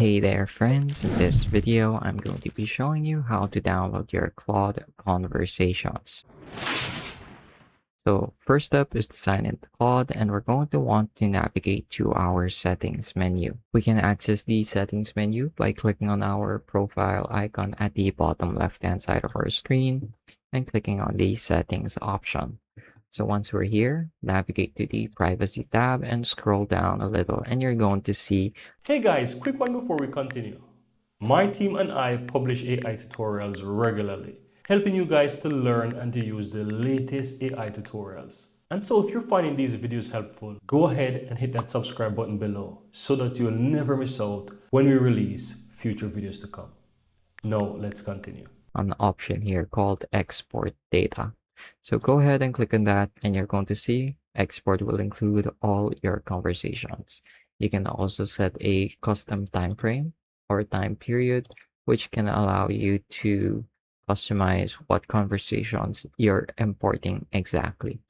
Hey there friends, in this video I'm going to be showing you how to download your Claude conversations. So first step is to sign into Claude, and we're going to want to navigate to our settings menu. We can access the settings menu by clicking on our profile icon at the bottom left hand side of our screen and clicking on the settings option. So once we're here, navigate to the privacy tab and scroll down a little, and you're going to see. Hey guys, quick one before we continue. My team and I publish AI tutorials regularly, helping you guys to learn and to use the latest AI tutorials. And so if you're finding these videos helpful, go ahead and hit that subscribe button below so that you'll never miss out when we release future videos to come. Now let's continue. An option here called export data. So go ahead and click on that, and you're going to see export will include all your conversations. You can also set a custom time frame or time period, which can allow you to customize what conversations you're importing exactly.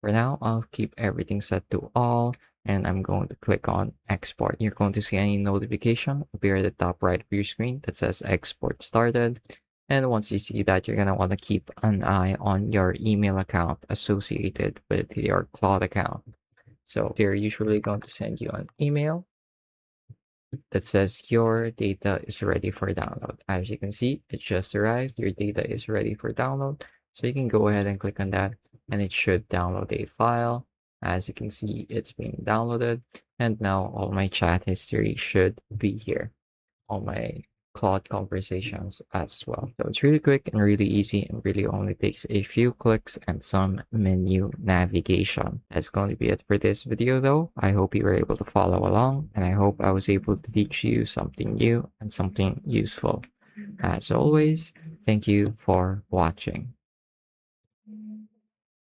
For now, I'll keep everything set to all, and I'm going to click on export. You're going to see any notification appear at the top right of your screen that says export started. And once you see that, you're going to want to keep an eye on your email account associated with your Claude account. So they're usually going to send you an email that says your data is ready for download. As you can see, it just arrived. Your data is ready for download. So you can go ahead and click on that, and it should download a file. As you can see, it's being downloaded. And now all my chat history should be here. All my Claude conversations as well. So it's really quick and really easy, and really only takes a few clicks and some menu navigation. That's going to be it for this video though. I hope you were able to follow along, and I hope I was able to teach you something new and something useful. As always, thank you for watching.